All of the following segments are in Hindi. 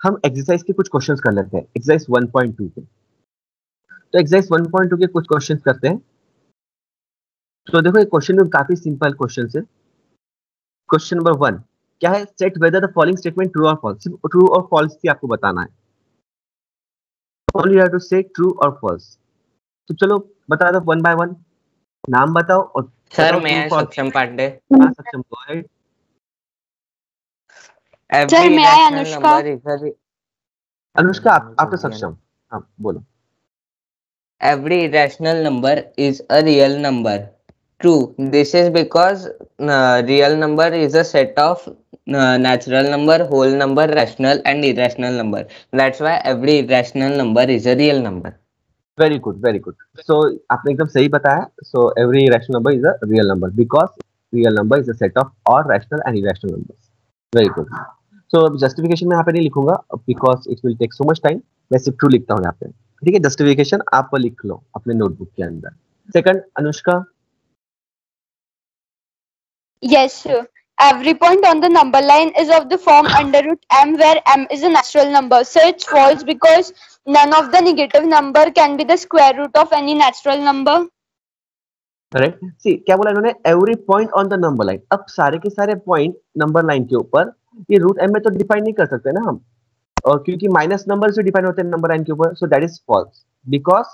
हम एक्सरसाइज के कुछ क्वेश्चंस कर लेते हैं, एक्सरसाइज 1.2 के। तो एक्सरसाइज 1.2 के कुछ क्वेश्चंस करते हैं। तो देखो ये क्वेश्चन में काफी सिंपल क्वेश्चन है। क्वेश्चन नंबर 1 क्या है, set whether the following statement true और फॉल्स। सिर्फ ट्रू और फॉल्स ही आपको बताना है, ओनली यू हैव टू से ट्रू और फॉल्स। तो चलो बता दो वन बाय वन, नाम बताओ और सर मैं सक्षम पांडे। हाँ सक्षम, गो अहेड। सर मैं अनुष्का। अनुष्का आप तो सक्षम, हाँ बोलो। Every irrational number is a real number. True. This is because real number is a set of natural number, whole number, rational and irrational number. That's why every irrational number is a real number. Very good very good. So आपने एकदम सही बताया। So every rational number is a real number because real number is a set of all rational and irrational numbers. Very good. So justification में यहाँ पे नहीं लिखूंगा because it will take so much time. मैं सिर्फ ट्रू लिखता हूँ यहाँ पे, ठीक है। जस्टिफिकेशन आप लिख लो अपने नोटबुक के अंदर। Second Anushka. Yes, sir. Every point on the number line is of the form under root m, where m is a natural number. So it's false because none of the negative number can be the square root of any natural number. Correct. See क्या बोला इन्होंने, every point on the number line. अब सारे के सारे पॉइंट नंबर लाइन के ऊपर ये रूट एम में तो डिफाइन नहीं कर सकते ना हम, और क्योंकि माइनस नंबर से डिफाइन होते हैं नंबर लाइन के ऊपर। So that is false because,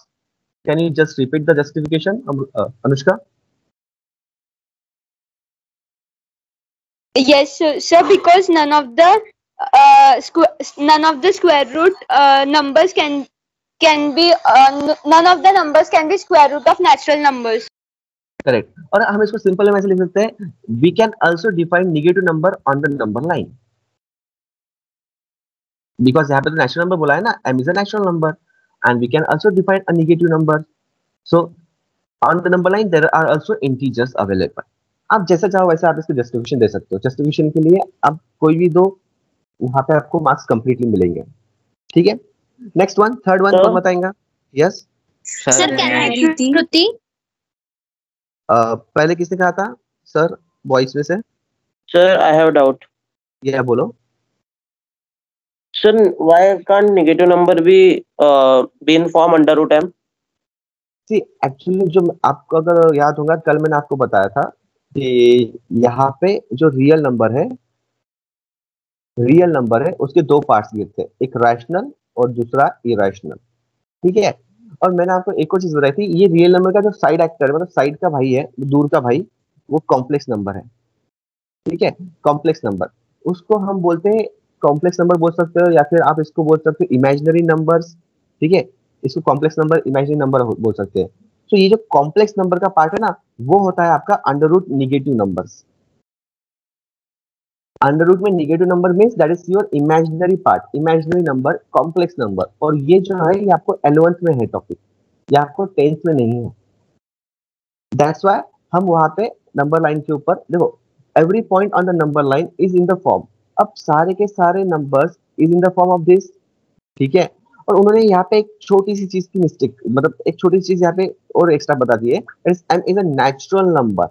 can you just repeat the justification Anushka? Yes, sir. Because none of the square root numbers can be none of the numbers can be square root of natural numbers. Correct. और हम इसको सिंपल में ऐसे लिख सकते हैं, we can also define negative number on the number line, because यहाँ पे तो नेचुरल नंबर बोला है ना, m is a natural number and we can also define a negative number. So on the number line there are also integers available. आप जैसा चाहो वैसे आप इसको जस्टिफिकेशन दे सकते हो। जस्टिफिकेशन के लिए आप कोई भी दो, वहां पे आपको मार्क्स कंप्लीटली मिलेंगे, ठीक है। नेक्स्ट वन, थर्ड वन कौन बताएगा? Yes sir, can I Shruti? पहले किसने कहा था सर बॉयज में से? Sir I have doubt. ये बोलो sir, why can't negative number be in form under root m? See actually जो आपको अगर याद होगा, कल मैंने आपको बताया था कि यहाँ पे जो रियल नंबर है उसके दो पार्ट्स लिए थे, एक रैशनल और दूसरा इरैशनल, ठीक है। और मैंने आपको एक और चीज बताई थी, ये रियल नंबर का जो साइड एक्टर है, मतलब साइड का भाई है, दूर का भाई, वो कॉम्प्लेक्स नंबर है, ठीक है। कॉम्प्लेक्स नंबर उसको हम बोलते हैं, कॉम्प्लेक्स नंबर बोल सकते हो या फिर आप इसको बोल सकते हो इमेजिनरी नंबर्स, ठीक है। इसको कॉम्प्लेक्स नंबर, इमेजिनरी नंबर बोल सकते हैं। तो ये जो कॉम्प्लेक्स नंबर का पार्ट है ना, वो होता है आपका under root negative numbers. Under root में negative number means that is your imaginary part, imaginary number, complex number. और ये जो है ये आपको 11th में है टॉपिक, ये आपको 10th में नहीं है। दैट्स व्हाई हम वहां पे नंबर लाइन के ऊपर देखो, every point on the number line is in the form. अब सारे के सारे numbers is in the form of this, ठीक है। और उन्होंने यहाँ पे एक छोटी सी चीज की मिस्टेक, मतलब एक छोटी सी चीज यहाँ पे और एक्स्ट्रा बता दी है, m is a natural number.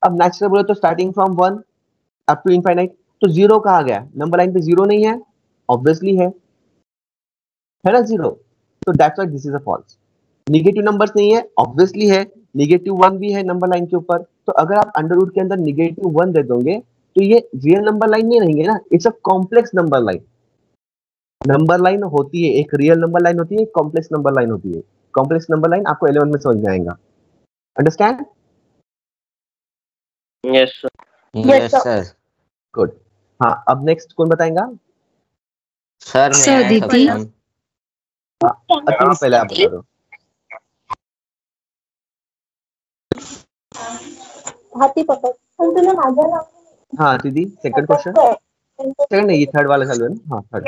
अब नेचुरल बोले तो starting from 1 up to infinite, तो जीरो कहा गया, नंबर लाइन पे जीरो नहीं है, ऑब्वियसली है ना जीरो। तो that's why this is a false. Negative numbers नहीं है, ऑब्वियसली है, नेगेटिव 1 भी है नंबर लाइन के ऊपर। तो अगर आप अंडर रूट के अंदर नेगेटिव 1 दे दोगे तो ये रियल नंबर लाइन नहीं रहेंगे ना, it's a complex number line. Number line होती है, एक रियल नंबर लाइन होती है, एक कॉम्प्लेक्स नंबर लाइन होती है। कॉम्प्लेक्स नंबर लाइन आपको 11 में समझ में आएगा, अंडरस्टैंड? Yes sir. गुड। हाँ, अब नेक्स्ट कौन बताएगा? सर दीदी। पहले आप बता दो। हाथी पकड़। हाँ दीदी, सेकंड क्वेश्चन। सेकंड नहीं, ये थर्ड वाला चालू है ना? हाँ third.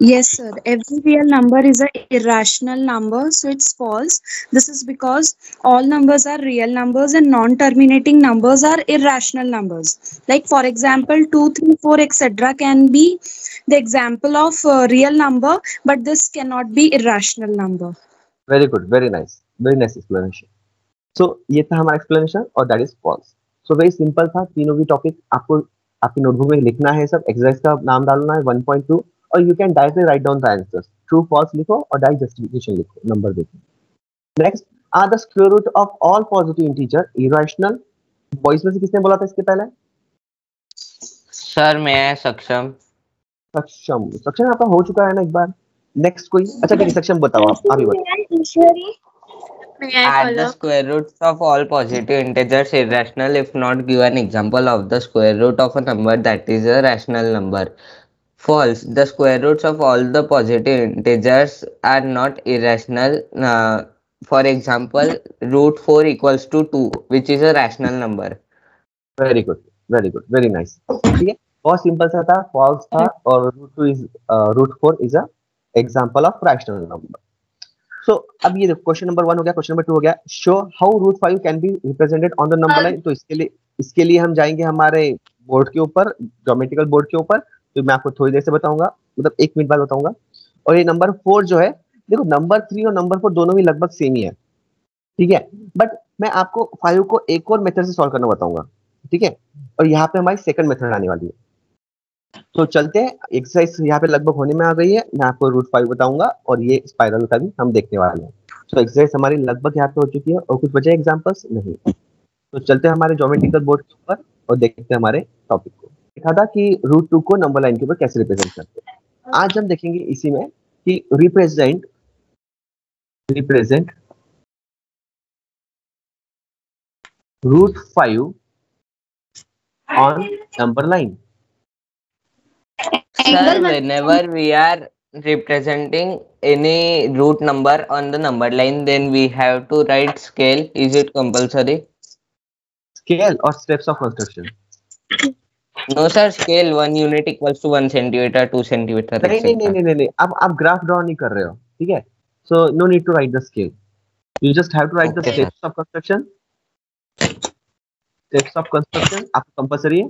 Yes, sir. Every real number is an irrational number, so it's false. This is because all numbers are real numbers and non-terminating numbers are irrational numbers. Like, for example, 2, 3, 4, etc. can be the example of real number, but this cannot be irrational number. Very good, very nice explanation. So ये था हमारा explanation और that is false. So very simple था, तीनों की टॉपिक आपको आपकी नोटबुक में लिखना है सब, एक्सरसाइज का नाम डालना है 1.2 और you can directly write down the answers, true false लिखो और डायरेक्ट जस्टिफिकेशन लिखो, नंबर देखो। Next, are the square root of all positive integer irrational? Boys में से किसने बोला था इसके पहले? सर मैं सक्षम। सक्षम, सक्षम आपका हो चुका है ना एक बार। नेक्स्ट कोई? अच्छा ठीक है, सक्षम बताओ आप, अभी बताओ। Add the square roots of all positive integers irrational if not given example of the square root of a number that is a rational number. False. The square roots of all the positive integers are not irrational. For example, root 4 equals to 2, which is a rational number. Very good, very good, very nice. ठीक है, बहुत सिंपल सा था, फॉल्स था, और root 4 is a example of rational number. So अब ये देखो, क्वेश्चन नंबर 1 हो गया, क्वेश्चन नंबर 2 हो गया। Show how root 5 can be represented on the number line. तो इसके लिए हम जाएंगे हमारे बोर्ड के ऊपर, ज्योमेट्रिकल बोर्ड के ऊपर। तो मैं आपको थोड़ी देर से बताऊंगा, मतलब 1 मिनट बाद बताऊंगा। और ये नंबर 4 जो है, देखो नंबर 3 और नंबर 4 दोनों ही लगभग सेम ही है, ठीक है, बट मैं आपको 5 को एक और मेथड से सॉल्व करना बताऊंगा, ठीक है। और यहाँ पे हमारी सेकंड मेथड आने वाली है। तो चलते हैं, एक्सरसाइज यहाँ पे लगभग होने में आ गई है। मैं आपको रूट 5 बताऊंगा और ये स्पाइरल का भी हम देखने वाले हैं। तो एक्सरसाइज हमारी लगभग यहाँ पे हो चुकी है, और कुछ बचे एग्जांपल्स नहीं। तो चलते हैं हमारे ज्योमेट्रिकल बोर्ड के ऊपर और देखते हैं हमारे टॉपिक को। देखा था कि रूट 2 को नंबर लाइन के ऊपर कैसे रिप्रेजेंट करते हैं। आज हम देखेंगे इसी में कि represent root 5 on number line. Sir, whenever we are representing any root number on the number line, then we have to write scale. Is it compulsory? Scale or steps of construction? No sir, scale 1 unit equals to 1 centimeter, 2 centimeter. नहीं, अब आप ग्राफ ड्रॉ नहीं कर रहे हो, ठीक है। So no need to write the scale. You just have to write the steps of construction. Steps of construction आपको कंपलसरी है।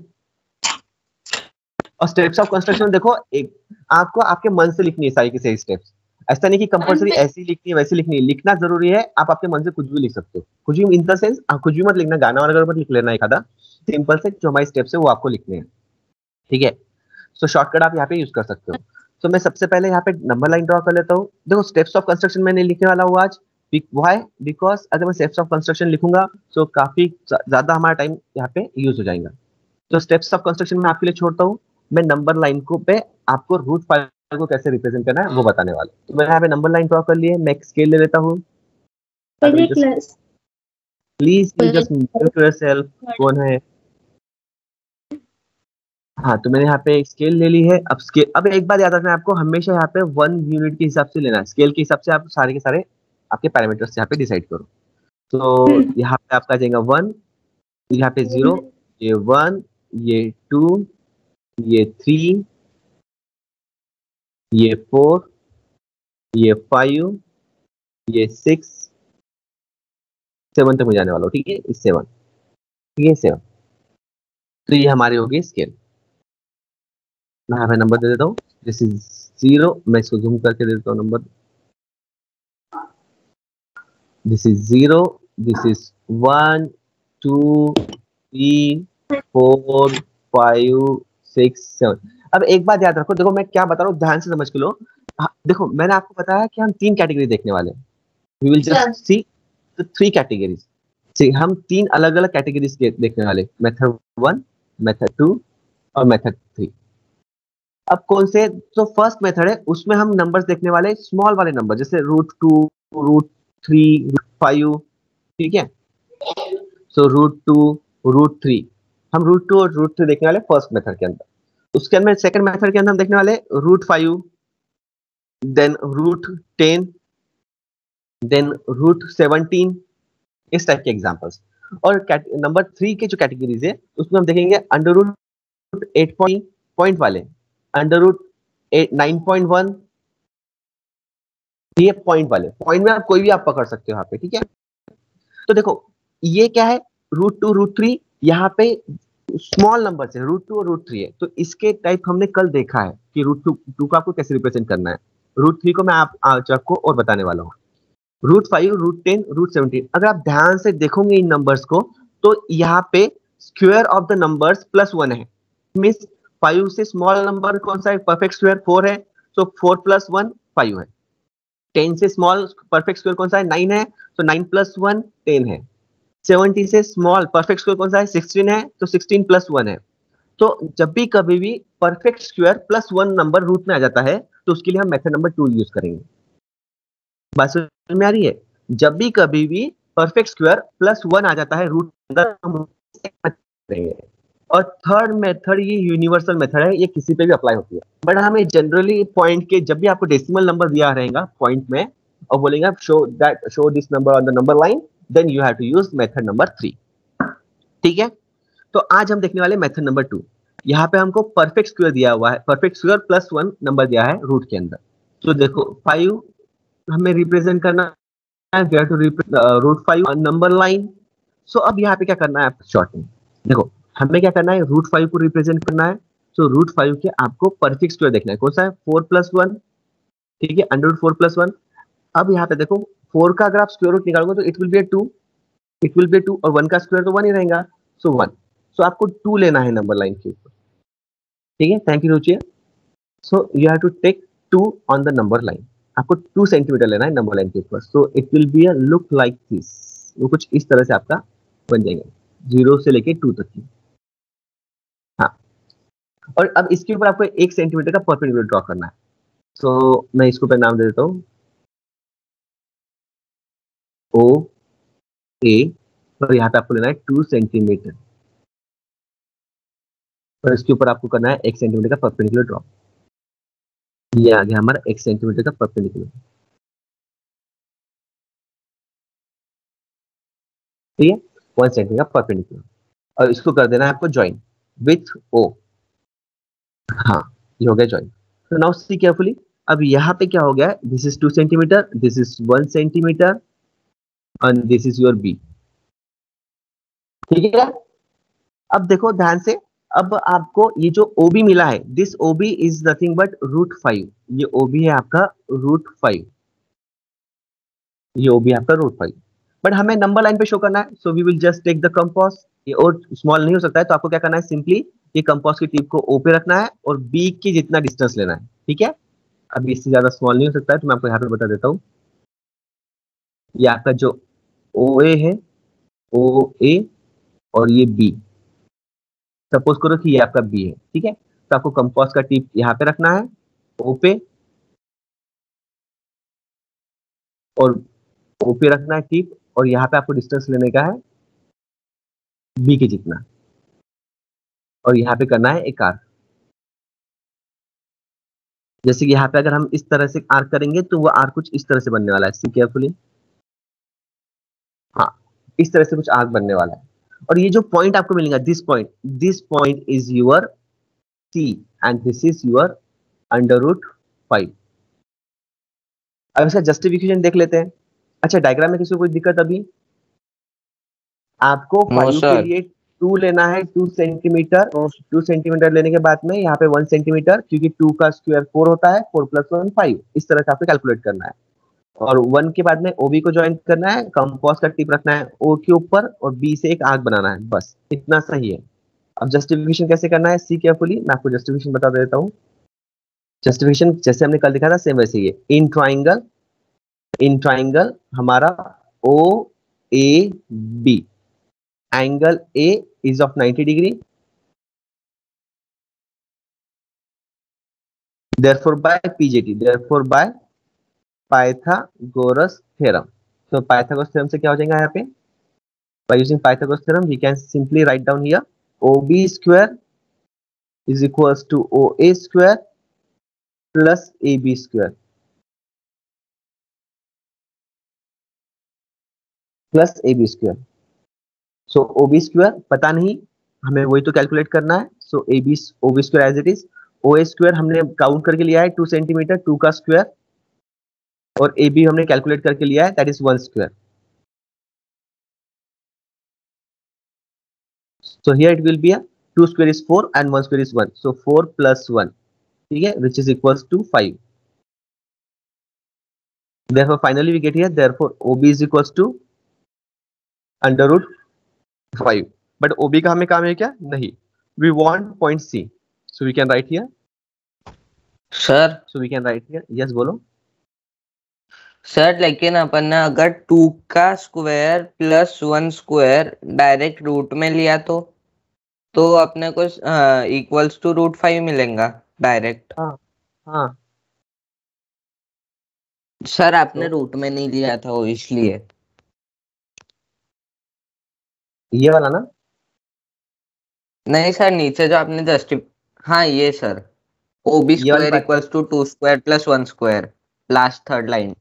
और स्टेप्स ऑफ कंस्ट्रक्शन देखो, एक आपको आपके मन से लिखनी है सारी की सारी स्टेप्स। ऐसा नहीं कि कंपलसरी ऐसी लिखनी है वैसी लिखनी है, लिखना जरूरी है। आप आपके मन से कुछ भी लिख सकते हो, कुछ भी इन द सेंस आप कुछ भी मत लिखना, गाना वगैरह मत लिख लेना एक आधा, सिंपल से जो हमारी स्टेप्स है वो आपको लिखने हैं, ठीक है। सो शॉर्टकट आप यहाँ पे यूज कर सकते हो। तो मैं सबसे पहले यहाँ पे नंबर लाइन ड्रॉ कर लेता हूँ। देखो स्टेप्स ऑफ कंस्ट्रक्शन मैं नहीं लिखने वाला हूँ आज, व्हाई? बिकॉज अगर मैं स्टेप्स ऑफ कंस्ट्रक्शन लिखूंगा तो काफी ज्यादा हमारा टाइम यहाँ पे यूज हो जाएगा। तो स्टेप्स ऑफ कंस्ट्रक्शन मैं आपके लिए छोड़ता हूँ। मैं नंबर लाइन को पे आपको रूट 5 को कैसे रिप्रेजेंट करना है वो बताने वाला। तो मैं यहाँ पे नंबर लाइन ड्रॉ कर लिए, मैं एक स्केल ले लेता हूँ। Please just mute yourself. कौन है? हाँ, तो मैंने यहाँ पे स्केल ले ली है। अब स्केल, अब एक बात याद रखना है आपको, हमेशा यहाँ पे 1 यूनिट के हिसाब से लेना है। स्केल के हिसाब से आप सारे के सारे आपके पैरामीटर्स यहाँ पे डिसाइड करो। तो यहाँ पे आपका जाएगा 1, यहाँ पे 0, ये 1, ये 2, ये 3, ये 4, ये 5, ये 6, 7 तक मैं जाने वाला हूँ, ठीक है। इस 7, ठीक है, 7। तो ये हमारी होगी स्केल। मैं यहाँ पे नंबर दे देता हूँ, दिस इज 0। मैं इसको जूम करके दे देता हूँ number. This is 0, this is 1, 2, 3, 4, 5, 6, 7। अब एक बात याद रखो, देखो मैं क्या बता रहा हूँ, ध्यान से समझ के लो। देखो मैंने आपको बताया कि हम 3 कैटेगरी देखने वाले हैं। We will just see the 3 categories. हम 3 अलग अलग कैटेगरीज देखने वाले, मेथड 1, मेथड 2 और मेथड 3। अब कौन से? तो फर्स्ट मेथड है, उसमें हम नंबर्स देखने वाले स्मॉल वाले नंबर, जैसे रूट 2, रूट 3, रूट 5, ठीक है। सो रूट 2, रूट 3, हम रूट 2 और रूट 3 देखने वाले फर्स्ट मेथड के अंदर। उसके अंदर सेकंड मेथड के अंदर हम देखने वाले root 5, then root 10, then root 17, इस टाइप के एग्जांपल्स। और नंबर 3 के जो कैटेगरीज है उसमें हम देखेंगे अंडर रूट 8 पॉइंट वाले, अंडर रूट 9.1, ये पॉइंट वाले। पॉइंट में आप कोई भी आप पकड़ सकते हो यहाँ पे, ठीक है। तो देखो ये क्या है, रूट 2, रूट 3, यहाँ पे स्मॉल नंबर है, रूट 2 और रूट 3 है। तो इसके टाइप हमने कल देखा है कि रूट 2 को आपको कैसे रिप्रेजेंट करना है। रूट 3 को मैं आज आपको और बताने वाला हूँ। रूट 5, रूट 10, रूट 17, अगर आप ध्यान से देखोगे इन नंबर्स को, तो यहाँ पे स्क्वायर ऑफ द नंबर्स +1 है। मीन्स 5 से स्मॉल नंबर कौन सा है? परफेक्ट स्क्वायर 4 है, सो 4 प्लस 1 5 है। 10 से स्मॉल परफेक्ट स्क्वायर कौन सा है? 9 है, तो 9 प्लस 1 10 है। 70 से स्मॉल परफेक्ट स्क्वायर कौन सा है? 16 है, तो 16 प्लस 1 है। तो जब भी कभी भी perfect square plus 1 number root में आ जाता है तो उसके लिए हम मेथड नंबर 2 यूज करेंगे। बात समझ में आ रही है? जब भी कभी भी परफेक्ट स्क्वायर प्लस 1 आ जाता है रूट अंदर, हम करेंगे। और थर्ड मेथड ये यूनिवर्सल मेथड है, ये किसी पे भी अप्लाई होती है, बट हमें जनरली पॉइंट के जब भी आपको डेसिमल नंबर दिया रहेगा पॉइंट में और बोलेंगे show this number on the number line, then you have to use method number 3। ठीक है, तो आज हम देखने वाले मेथड नंबर 2। यहाँ पे हमको परफेक्ट स्क्वायर दिया हुआ है, परफेक्ट स्क्वायर प्लस 1 नंबर दिया है रूट के अंदर। तो देखो 5 हमें रिप्रेजेंट करना है, we have to root 5 on number line. So अब यहाँ पे क्या करना है शॉर्ट में, देखो हमें क्या करना है, रूट 5 को रिप्रेजेंट करना है। सो रूट 5 के आपको परफेक्ट स्क्वायर देखना है, कौन सा है? 4 प्लस 1, ठीक है, अंडर रूट 4 प्लस 1। अब यहाँ पे देखो 4 का अगर आप स्क्वायर रूट निकालोगे तो it will B 2, it will B 2, और 1 का स्क्वायर तो 1 ही रहेगा, सो 1। सो आपको 2 लेना है नंबर लाइन के ऊपर, ठीक है, thank you Ruchiya. So you have to take 2 on the number line, आपको 2 सेंटीमीटर लेना है नंबर लाइन के ऊपर। So it will be a look like this, वो कुछ इस तरह से आपका बन जाएगा 0 से लेके 2 तक की। हाँ, और अब इसके ऊपर आपको 1 सेंटीमीटर का परपेंडिकुलर ड्रॉ करना है। सो मैं इसको पे नाम दे देता हूँ ओ ए, और यहाँ पे आपको लेना है 2 सेंटीमीटर, और इसके ऊपर आपको करना है 1 सेंटीमीटर का परपेंडिकुलर ड्रॉ। ये आ गया हमारा 1 सेंटीमीटर का परपेंडिकुलर, ठीक है, 1 सेंटीमीटर का परपेंडिकुलर, और इसको कर देना है आपको ज्वाइन विथ ओ। हाँ, ये हो गया ज्वाइन। तो नाउ सी केयरफुली, अब यहाँ पे क्या हो गया, this is 2 centimetre, this is 1 centimetre and this is your B, ठीक है। अब देखो ध्यान से, अब आपको ये जो OB मिला है, this OB is nothing but root 5, ये OB है आपका रूट 5, ये OB है आपका रूट 5, बट हमें नंबर लाइन पे शो करना है, so we will just take the compass. ये और स्मॉल नहीं हो सकता है, तो आपको क्या करना है, सिंपली ये कंपास की टिप को O पे रखना है और B की जितना डिस्टेंस लेना है, ठीक है। अब इससे ज्यादा स्मॉल नहीं हो सकता है, तो मैं आपको यहाँ पे बता देता हूँ। ये आपका जो OA है, OA और ये B, सपोज करो कि ये आपका B है, ठीक है, तो आपको कंपास का टिप यहाँ पे रखना है O पे, और O पे रखना है टिप, और यहाँ पे आपको डिस्टेंस लेने का है B के जितना, और यहाँ पे करना है एक आर्क। जैसे कि यहाँ पे अगर हम इस तरह से आर्क करेंगे तो वो आर्क कुछ इस तरह से बनने वाला है, सी केयरफुली। हाँ, इस तरह से कुछ आर्क बनने वाला है, और ये जो पॉइंट आपको मिलेगा, this point is your C and this is your under root 5। अब इसका जस्टिफिकेशन देख लेते हैं। अच्छा, डायग्राम में किसी को कोई दिक्कत अभी? आपको 5 के लिए 2 लेना है, 2 सेंटीमीटर, 2 सेंटीमीटर लेने के बाद में यहाँ पे 1 सेंटीमीटर, क्योंकि 2 का स्क्वायर 4 होता है, 4 प्लस 1 5, इस तरह से आपको कैलकुलेट करना है। और 1 के बाद में OB को ज्वाइन करना है, कंपास का टिप रखना है O के ऊपर, और B से एक आर्क बनाना है, बस इतना सही है। अब जस्टिफिकेशन कैसे करना है, सी केयरफुली, मैं आपको जस्टिफिकेशन बता देता हूँ। जस्टिफिकेशन जैसे हमने कल दिखा था सेम वैसे ही है। इन ट्राइंगल हमारा OAB, angle A is of 90 degree, therefore by PJT, therefore by Pythagoras theorem. So Pythagoras theorem से क्या हो जाएगा यहाँ पे, by using Pythagoras theorem we can simply write down here OB square is equals to OA square plus AB square plus AB square. So OB square पता नहीं, हमें वही तो कैलकुलेट करना है। So OB square as it is, OA square हमने काउंट करके लिया है 2 सेंटीमीटर, 2 का स्क्वायर, और AB हमने कैलकुलेट करके लिया है, that is 1 square. So here it will be a 2 square is 4 and 1 square is 1, so 4 plus 1, ठीक है, which is equals to 5. Therefore finally we get here, therefore OB is equals to under root 5, but OB का हमें काम है क्या, नहीं, we want point C, so we can write here. Sir So we can write here. Yes, बोलो. सर लेकिन अपन ने अगर 2 का square plus 1 square direct route में लिया तो अपने को इक्वल्स टू √5 मिलेगा डायरेक्ट. हाँ सर आपने रूट में नहीं लिया था वो इसलिए. ये वाला ना. नहीं सर नीचे जो आपने हाँ ये सर OB ये वाली स्क्वायर बात- equals to 2 square plus 1 square last third line.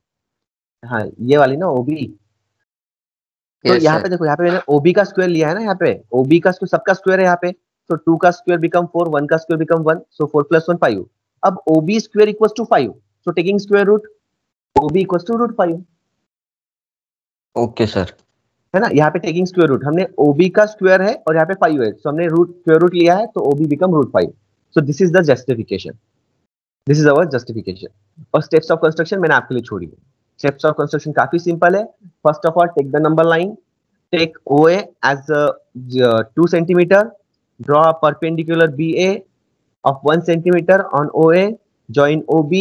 हाँ ये वाली ना OB. तो Yes, यहाँ sir. पे देखो, यहाँ पे मैंने OB का स्क्वायर लिया है ना. यहाँ पे OB का स्क्वायर सबका स्क्वायर है यहाँ पे. तो 2 का स्क्वायर बिकम 4, 1 का स्क्वायर बिकम 1, सो 4 + 1 5. अब OB square equals to 5, so taking square root OB equals to √5 okay sir. है ना. यहाँ पे टेकिंग स्क्वायर रूट, हमने OB का स्क्वायर है और यहाँ पे 5 है, सो हमने स्क्वायर रूट लिया है तो OB become √5. So this is the justification. This is our justification. और स्टेप्स ऑफ कंस्ट्रक्शन मैंने आपके लिए छोड़ी है. स्टेप्स ऑफ कंस्ट्रक्शन काफी सिंपल है. First of all take the number line, take OA as 2 centimeter, draw a perpendicular BA of 1 centimeter on OA, join OB,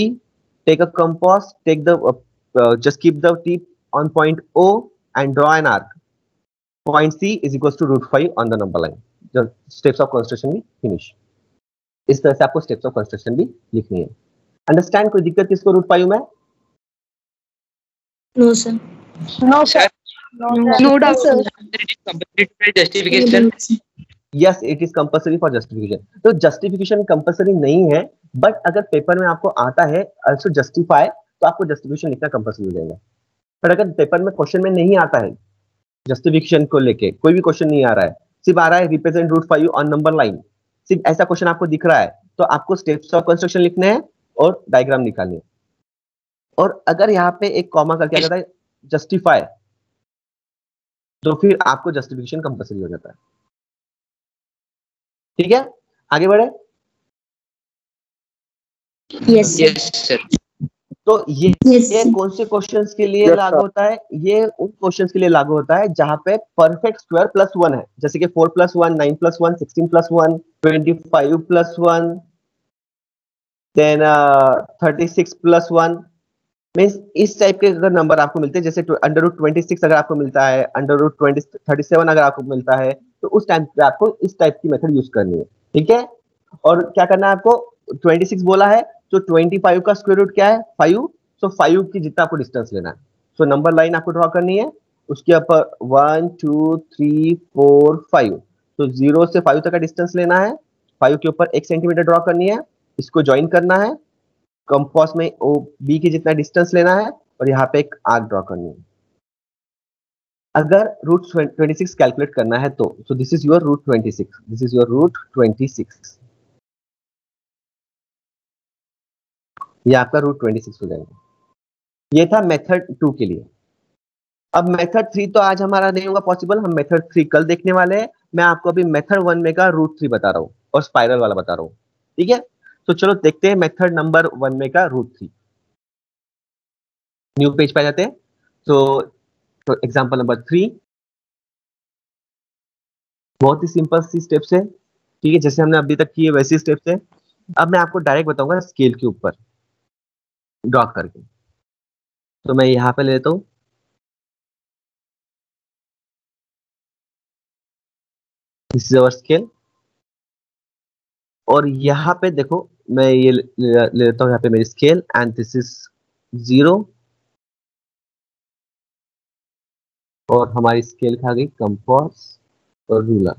take a compass, take the just keep the tip on point O and draw an arc. Point C is equals to √5 on the number line. The steps of construction भी finish. इस तरह से आपको स्टेप्स ऑफ कंस्ट्रक्शन भी लिखनी है. अंडरस्टैंड? कोई दिक्कत किसको √5 में? No, sir. No, sir. No doubt, sir. justification. Yes, it is compulsory for justification. तो जस्टिफिकेशन कंपल्सरी नहीं है, बट अगर पेपर में आपको आता है आल्सो जस्टिफाई, तो आपको जस्टिफिकेशन लिखना कंपल्सरी हो जाएगा. पर अगर पेपर में क्वेश्चन में नहीं आता है जस्टिफिकेशन को लेके, कोई भी क्वेश्चन नहीं आ रहा है, सिर्फ आ रहा है रिप्रेजेंट √5 ऑन नंबर लाइन, सिर्फ ऐसा क्वेश्चन आपको दिख रहा है, तो आपको स्टेप्स ऑफ कंस्ट्रक्शन लिखने हैं और डायग्राम निकालनी है. और अगर यहाँ पे एक कॉमा करके आ जाता है जस्टिफाई, तो फिर आपको जस्टिफिकेशन कंपल्सरी हो जाता है. ठीक है, आगे बढ़े. Yes, sir. Yes, sir. तो ये Yes, ये sir. कौन से क्वेश्चंस के लिए Yes, लागू होता है? ये उन क्वेश्चंस के लिए लागू होता है जहां पे परफेक्ट स्क्वायर प्लस 1 है, जैसे कि 4 + 1, 9 + 1, 16 + 1, 25 + 1, देन 36 + 1. मींस इस टाइप के अगर नंबर आपको मिलते हैं, जैसे √26 अगर आपको मिलता है, √37 अगर आपको मिलता है, तो उस टाइम पे आपको इस टाइप की मेथड यूज करनी है. ठीक है. और क्या करना है आपको? 26 बोला है तो 25 का स्क्वायर रूट क्या है? 5. सो 5 की जितना आपको डिस्टेंस लेना है. सो नंबर लाइन आपको ड्रॉ करनी है, उसके ऊपर 1 2 3 4 5. तो 0 से 5 तक का डिस्टेंस लेना है. 5 के ऊपर 1 सेंटीमीटर ड्रॉ करनी है, इसको ज्वाइन करना है, कंपास में OB की जितना डिस्टेंस लेना है और यहाँ पे एक आर्क ड्रॉ करनी है. अगर √26 कैलकुलेट करना है तो this is your √26. This is your √26. ये आपका √26 हो जाएगा. ये था मेथड 2 के लिए. अब मेथड 3 तो आज हमारा नहीं होगा पॉसिबल, हम मेथड 3 कल देखने वाले हैं. मैं आपको अभी मेथड 1 में का √3 बता रहा हूँ और स्पाइरल वाला बता रहा हूँ. ठीक है, तो चलो देखते हैं मेथड नंबर 1 में का √3. न्यू पेज पे जाते हैं. तो एग्जांपल नंबर 3 बहुत ही सिंपल सी स्टेप्स है. ठीक है, जैसे हमने अभी तक किए वैसी स्टेप्स है. अब मैं आपको डायरेक्ट बताऊंगा स्केल के ऊपर ड्रॉ करके. तो मैं यहाँ पे ले लेता हूँ. This is our scale. और यहाँ पे देखो मैं ये ले लेता हूँ यहाँ पे मेरी स्केल, एंड दिस इज 0. और हमारी स्केल खा गई कंपास और रूलर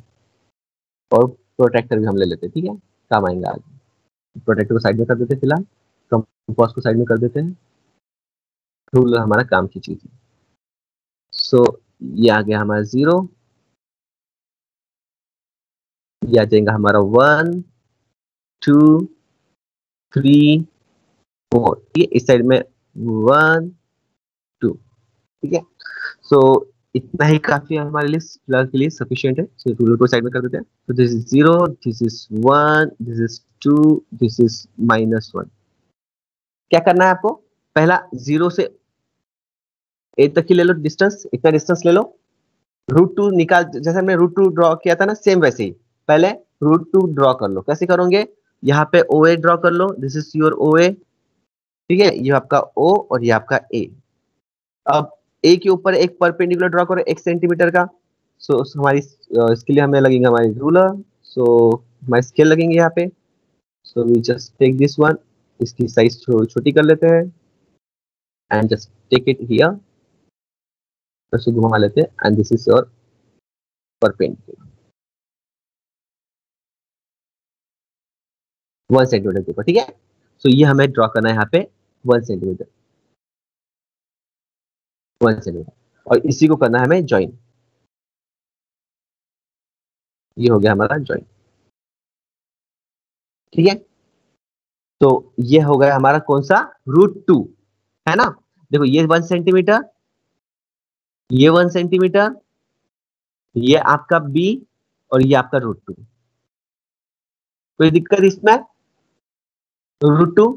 और प्रोटेक्टर भी हम ले लेते हैं. ठीक है, काम आएंगे आगे. प्रोटेक्टर को साइड में कर देते हैं फिलहाल, कंपास को साइड में कर देते हैं, रूलर हमारा काम की चीज है. सो ये आ गया हमारा 0. ये आ जाएगा हमारा 1 2 3 4. ठीक है, इस साइड में 1 2. ठीक है, सो इतना ही काफी है हमारे लिए, फिलहाल के लिए सफिशिएंट है. सो रूलर को साइड में कर देते हैं. तो this is 0, this is 1, this is 2, this is -1. क्या करना है आपको? पहला 0 से 8 तक की ले लो डिस्टेंस, इतना डिस्टेंस ले लो. √2 निकाल, जैसे हमने √2 ड्रॉ किया था ना, सेम वैसे ही पहले √2 ड्रॉ कर लो। कैसे करोगे, यहाँ पे OA ड्रॉ कर लो, दिस इज योर OA, ठीक है, ये आपका O और ये आपका A। अब A के ऊपर एक परपेंडिकुलर ड्रॉ करो 1 सेंटीमीटर का। सो हमारी इसके लिए हमें लगेगा हमारी रूलर, सो हमारी स्केल लगेंगे यहाँ पे। So we just take this one, इसकी साइज छोटी कर लेते हैं and just take it here, ऐसे घुमा लेते हैं and this is your perpendicular 1 centimetre के ऊपर, ठीक है। सो ये हमें ड्रॉ करना है यहाँ पे 1 सेंटीमीटर, 1 सेंटीमीटर, और इसी को करना है हमें ज्वाइन। ये हो गया हमारा ज्वाइन, ठीक है। तो ये हो गया हमारा कौन सा, √2, है ना। देखो ये 1 सेंटीमीटर, ये 1 सेंटीमीटर, ये आपका B और ये आपका √2। कोई दिक्कत इसमें, √2।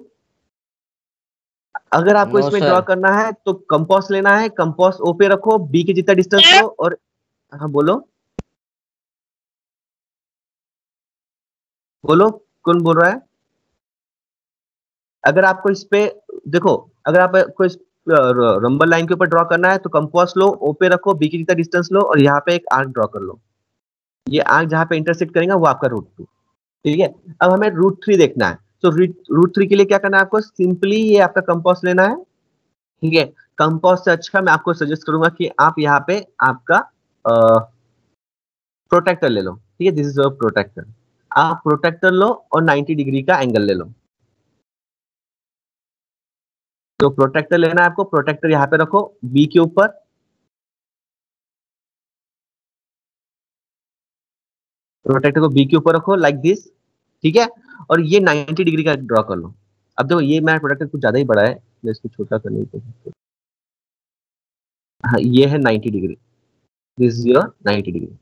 अगर आपको No, इसमें sir. ड्रॉ करना है तो कंपास लेना है, कंपास O पे रखो, B के जितना डिस्टेंस लो, और हाँ बोलो बोलो, कौन बोल रहा है। अगर आपको इस पे देखो, अगर आपको इस रंबल लाइन के ऊपर ड्रॉ करना है तो कंपास लो, O पे रखो, B के जितना डिस्टेंस लो, और यहाँ पे एक आर्क ड्रॉ कर लो। ये आर्क जहाँ पे इंटरसेक्ट करेगा वो आपका √2, ठीक है। अब हमें √3 देखना है, तो √3 के लिए क्या करना है आपको, सिंपली ये आपका कंपास लेना है, ठीक है। कंपास से अच्छा मैं आपको सजेस्ट करूंगा कि आप यहाँ पे आपका प्रोटेक्टर ले लो, ठीक है, दिस इज योर प्रोटेक्टर। आप प्रोटेक्टर लो और 90 डिग्री का एंगल ले लो। तो प्रोटेक्टर लेना है आपको, प्रोटेक्टर यहाँ पे रखो B के ऊपर, प्रोटेक्टर को B के ऊपर रखो लाइक दिस, ठीक है, और ये 90 डिग्री का ड्रॉ कर लो। अब देखो ये मेरा प्रोटेक्टर कुछ ज्यादा ही बड़ा है, मैं इसको छोटा करने की कोशिश करूँ। हाँ ये है 90 degree, this is your 90 degree.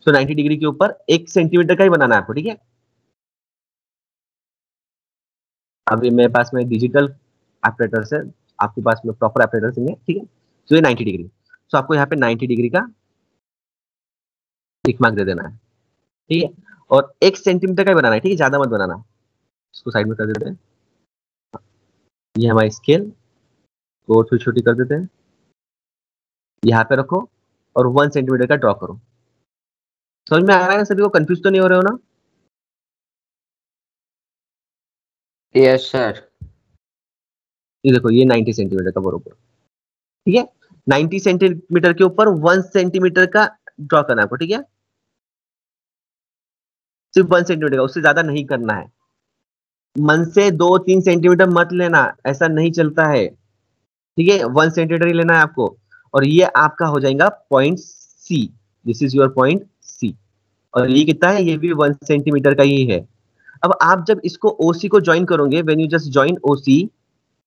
So 90 degree के ऊपर 1 सेंटीमीटर का ही बनाना है आपको, ठीक है। अभी मेरे पास में डिजिटल ऑपरेटर्स है, आपके पास में प्रॉपर ऑपरेटर्स नहीं है, ठीक है। तो ये 90 डिग्री, सो आपको यहाँ पे 90 डिग्री का टिक मार्क दे देना है, ठीक है, और 1 सेंटीमीटर का ही बनाना है, ठीक है, ज्यादा मत बनाना। इसको साइड में कर देते हैं, ये हमारी स्केल को छोटी छोटी कर देते हैं, यहाँ पे रखो और 1 सेंटीमीटर का ड्रॉ करो। समझ में आ रहा है सभी को, कंफ्यूज तो नहीं हो रहे हो ना। Yes, sir. ये देखो ये 90 सेंटीमीटर का बरोबर, ठीक है। 90 सेंटीमीटर के ऊपर 1 सेंटीमीटर का ड्रॉ करना है आपको, ठीक है, सिर्फ 1 सेंटीमीटर का, उससे ज्यादा नहीं करना है। मन से 2-3 सेंटीमीटर मत लेना, ऐसा नहीं चलता है, ठीक है, 1 सेंटीमीटर ही लेना है आपको। और ये आपका हो जाएगा point C, this is your point C, और ये कितना है, ये भी 1 सेंटीमीटर का ही है। अब आप जब इसको OC को ज्वाइन करोगे, when you just join OC,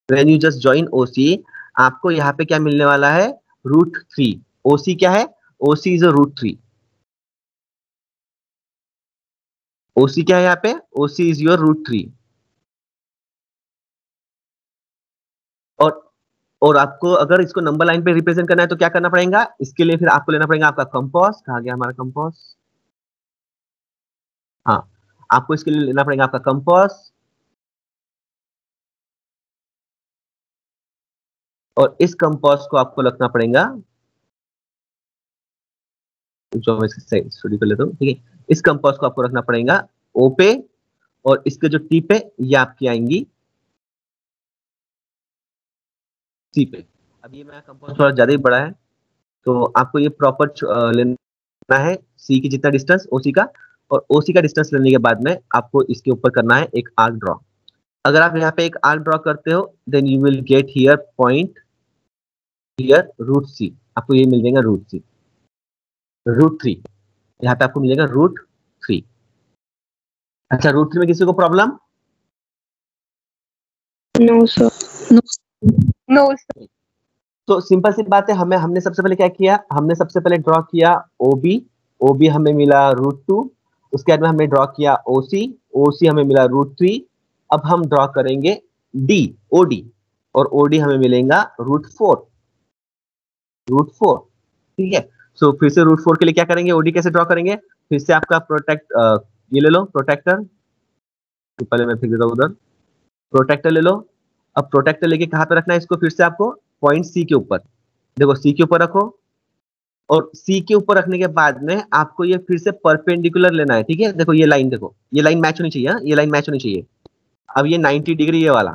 when you just join OC, आपको यहाँ पे क्या मिलने वाला है, √3। OC क्या है, OC इज अ √3। OC क्या है यहाँ पे, OC इज योर √3। और आपको अगर इसको नंबर लाइन पे रिप्रेजेंट करना है तो क्या करना पड़ेगा, इसके लिए फिर आपको लेना पड़ेगा आपका कंपास। कहाँ गया हमारा कंपास, हाँ, आपको इसके लिए लेना पड़ेगा आपका कंपास, और इस कंपास को आपको रखना पड़ेगा, जो मैं स्टडी कर लेता हूँ, ठीक है, इस कंपास को आपको रखना पड़ेगा O पे, और इसके जो टिप है ये आपकी आएंगी C पे। अब ये मेरा कंपास थोड़ा ज्यादा ही बड़ा है, तो आपको ये प्रॉपर लेना है C की जितना डिस्टेंस OC का, और OC का डिस्टेंस लेने के बाद में आपको इसके ऊपर करना है एक आर्क ड्रॉ। अगर आप यहाँ पे एक आर्क ड्रॉ करते हो, then you will get here point here √C, आपको ये मिल जाएगा √C, √3, यहाँ पे आपको मिलेगा √3। अच्छा, √3 में किसी को problem, No, sir. No, sir. तो सिंपल सी बात है, हमने सबसे पहले क्या किया, हमने सबसे पहले ड्रॉ किया OB हमें मिला √2, उसके बाद में हमने ड्रॉ किया OC हमें मिला √3। अब हम ड्रॉ करेंगे OD, और OD हमें मिलेगा √4, ठीक है। सो फिर से रूट 4 के लिए क्या करेंगे, ओडी कैसे ड्रॉ करेंगे, फिर से आपका ये ले लो प्रोटेक्टर, तो पहले मैं फिर देता हूं उधर, प्रोटेक्टर ले लो। अब प्रोटेक्टर लेके कहां पे रखना है इसको, फिर से आपको पॉइंट सी के ऊपर, देखो सी के ऊपर रखो, और सी के ऊपर रखने के बाद में आपको ये फिर से परपेंडिकुलर लेना है, ठीक है। देखो ये लाइन, देखो ये लाइन मैच होनी चाहिए, ये लाइन मैच होनी चाहिए। अब ये 90 डिग्री ये वाला,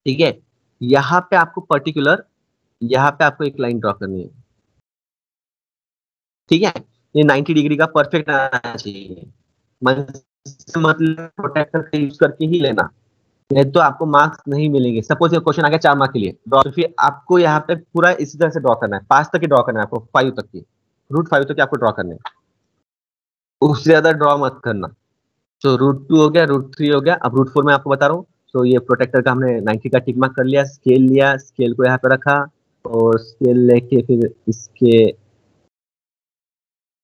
ठीक है। यहाँ पे आपको पर्टिकुलर, यहाँ पे आपको एक लाइन ड्रॉ करनी है, ठीक है। ये 90 डिग्री का परफेक्ट आना चाहिए, मतलब प्रोटेक्टर का यूज करके ही लेना, नहीं तो आपको मार्क्स नहीं मिलेंगे। सपोज ये क्वेश्चन आ गया 4 मार्क के लिए, तो फिर आपको यहाँ पे पूरा इसी तरह से ड्रॉ करना है, 5 तक ही ड्रॉ करना है आपको, 5 तक की, रूट 5 तक आपको ड्रॉ करना है, उससे ज्यादा ड्रॉ मत करना। तो रूट 2 हो गया, रूट 3 हो गया, अब रूट 4 में आपको बता रहा हूँ। तो ये प्रोटेक्टर का हमने 90 का टिक मार्क कर लिया, स्केल लिया, स्केल को यहाँ पे रखा, और स्केल लेके फिर इसके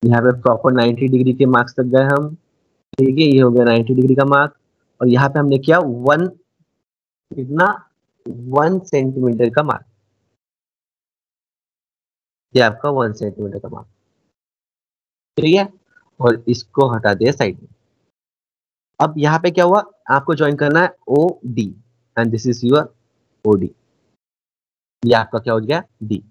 यहाँ पे प्रॉपर 90 डिग्री के मार्क्स तक गए हम, ठीक है। ये हो गया 90 डिग्री का मार्क, और यहाँ पे हमने किया 1 सेंटीमीटर का मार्क, ये आपका 1 सेंटीमीटर का मार्क, ठीक है। और इसको हटा दिया साइड में। अब यहाँ पे क्या हुआ, आपको ज्वाइन करना है O D, and this is your O D, ये आपका क्या हो गया, डी।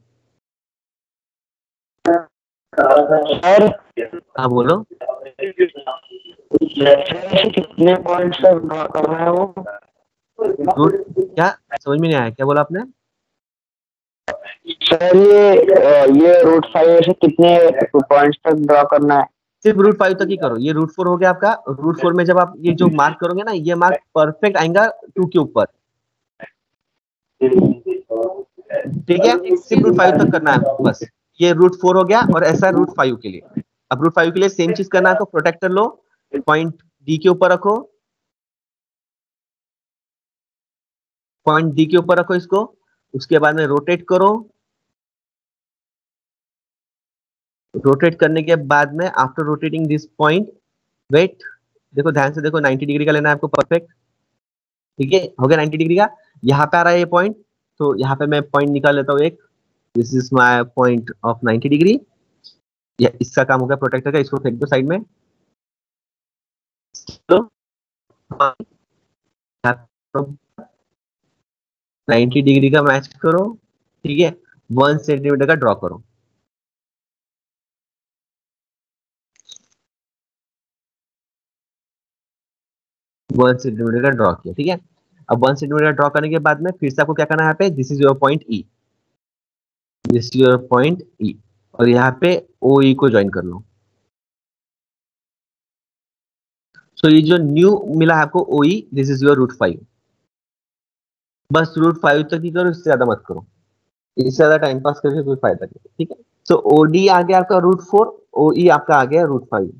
हाँ बोलो, कितने पॉइंट्स तक ड्रॉ करना है वो, क्या समझ में नहीं आया, क्या बोला आपने? सर ये रूट 5 से कितने पॉइंट्स तक ड्रॉ करना है? सिर्फ रूट 5 तक ही करो। ये रूट 4 हो गया आपका, रूट 4 में जब आप ये जो मार्क करोगे ना, ये मार्क परफेक्ट आएगा 2 के ऊपर, ठीक है। सिर्फ रूट 5 तक करना है बस। ये रूट 4 हो गया, और ऐसा रूट 5 के लिए। अब रूट 5 के लिए सेम चीज करना है, तो प्रोटेक्टर लो, पॉइंट डी के ऊपर रखो, पॉइंट डी के ऊपर रखो इसको, उसके बाद में रोटेट करो, रोटेट करने के बाद में after rotating this point, wait, देखो ध्यान से देखो, 90 डिग्री का लेना है आपको परफेक्ट, ठीक है। हो गया 90 डिग्री का, यहाँ पे आ रहा है ये पॉइंट, तो यहाँ पे मैं पॉइंट निकाल लेता हूँ एक, this is my point of 90 degree. या इसका काम हो गया प्रोटेक्टर का, इसको फेंक दो साइड में। तो 90 डिग्री का मैच करो, ठीक है। 1 सेंटीमीटर का ड्रॉ करो, वन सेंटीमीटर का ड्रॉ किया, ठीक है। अब 1 सेंटीमीटर ड्रॉ करने के बाद में फिर से आपको क्या करना है, यहाँ पे this is your point E, this is your point ई, और यहाँ पे ओ ई को ज्वाइन कर लो। सो ये जो न्यू मिला है आपको ओ ई, this is your root 5, bus route 5 तक ही करो, इससे ज्यादा मत करो, इससे ज्यादा टाइम पास करके कोई फायदा नहीं, ठीक है। सो ओ डी आ गया आपका रूट 4, ओ ई आपका आ गया रूट 5।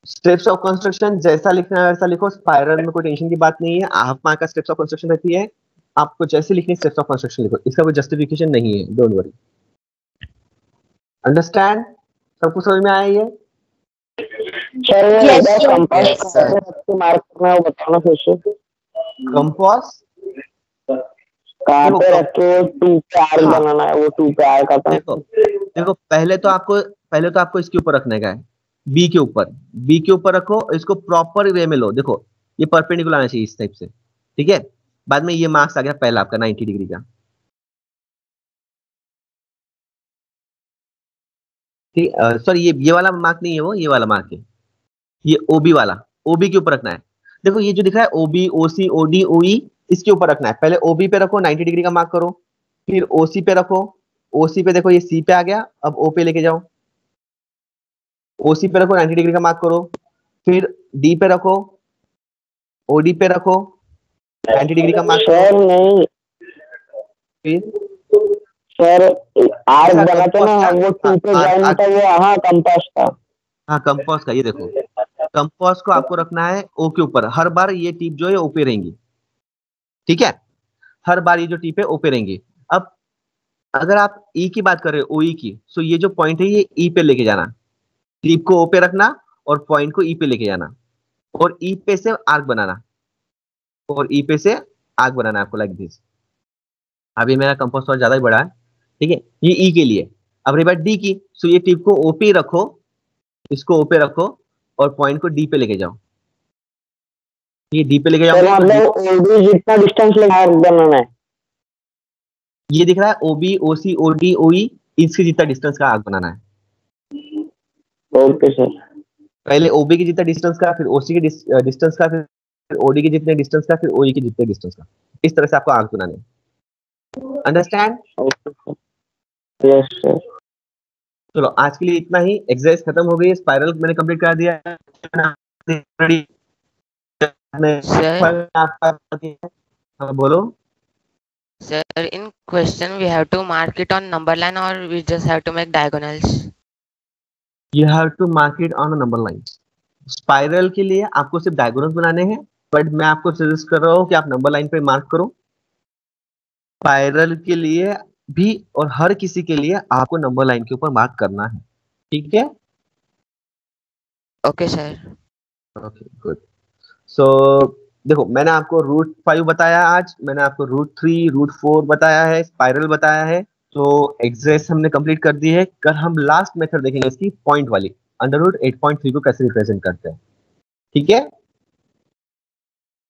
स्टेप्स ऑफ कंस्ट्रक्शन जैसा लिखना है वैसा लिखो, स्पाइरल में कोई टेंशन की बात नहीं है, हाफ मार्क का स्टेप्स ऑफ कंस्ट्रक्शन रहती है, आपको जैसे लिखनी स्टेप्स ऑफ कंस्ट्रक्शन लिखो, इसका कोई जस्टिफिकेशन नहीं है, डोंट वरी। अंडरस्टैंड, सब कुछ समझ में आया ये? सर कंपास मार्क करना है वो बताना फिर से। कंपास कहाँ पे रख के 2 पे आर्क बनाना है, वो 2 पे आर्क आता है। देखो पहले तो आपको इसके ऊपर रखने का है, बी के ऊपर रखो, इसको प्रॉपर वे में लो, देखो ये परपेंडिकुलर आना चाहिए इस टाइप से, ठीक है। बाद में ये मार्क्स आ गया पहला आपका 90 डिग्री का, ठीक। सॉरी ये वाला मार्क नहीं है, वो ये वाला मार्क है, ये ओबी वाला, ओबी के ऊपर रखना है। देखो ये जो दिख रहा है ओबी, ओसी, ओडी, ओई, इसके ऊपर रखना है। पहले ओबी पे रखो, 90 डिग्री का मार्क करो, फिर ओसी पे रखो, ओसी पे देखो ये सी पे आ गया, अब ओ पे लेके जाओ, ओसी पे रखो, 90 डिग्री का मार्क करो, फिर डी पे रखो, ओडी पे रखो, 90 डिग्री का मार्क करो, नहीं फिर सर आर्क बनाते ना वो 2 पे ज्वाइन होता है, वो हाँ कंपास का, हाँ कंपास का, ये देखो कंपास को आपको रखना है ओ के ऊपर, हर बार ये टिप जो है ओ पे रहेंगी, ठीक है। हर बार ये जो टिप है ओ पे रहेंगी। अब अगर आप ई की बात कर रहे हो, ओ ई की, सो ये जो पॉइंट है ये ई पे लेके जाना, टिप को ओ पे रखना और पॉइंट को ई पे लेके जाना, और ई पे से आर्क बनाना, और ई पे से आर्क बनाना आपको, लाइक दिस। अभी मेरा कंपास थोड़ा ज्यादा ही बड़ा है, ठीक है। ये ई के लिए, अब रही बात डी की, सो ये टिप को ओपी रखो, इसको ओपे रखो और पॉइंट को डी पे लेके जाओ। ये डी पे लेके जाओ, मतलब ओडी जितना डिस्टेंस लेना बनाना है। ये दिख रहा है ओबी, ओसी, ओडी, ओई, इसके जितना डिस्टेंस का आर्क बनाना है। Okay sir. पहले ओबी के जितना डिस्टेंस का, फिर ओसी के डिस्टेंस का, फिर ओडी के जितने डिस्टेंस का, फिर ओई के जितने डिस्टेंस का। इस तरह से आपको आर्क बनाने हैं। Understand? Okay sir. Yes sir. चलो आज के लिए इतना ही। एक्सरसाइज खत्म हो गई, स्पाइरल मैंने कंप्लीट कर दिया। हाँ बोलो। Sir, in question we have to mark it on number line or we just have to make diagonals? You have to mark it on a number line. Spiral के लिए आपको सिर्फ डायगोनल्स बनाने हैं, बट मैं आपको सजेस्ट कर रहा हूँ कि आप नंबर लाइन पे मार्क करो। स्पाइरल के लिए भी और हर किसी के लिए आपको नंबर लाइन के ऊपर मार्क करना है, ठीक है? Okay sir. Okay good. So देखो मैंने आपको √5 बताया आज, मैंने आपको √3, √4 बताया है, स्पाइरल बताया है। तो एक्सरसाइज हमने कंप्लीट कर दी है। कल हम लास्ट मेथड देखेंगे इसकी, पॉइंट वाली, √8.3 को कैसे रिप्रेजेंट करते हैं, ठीक है?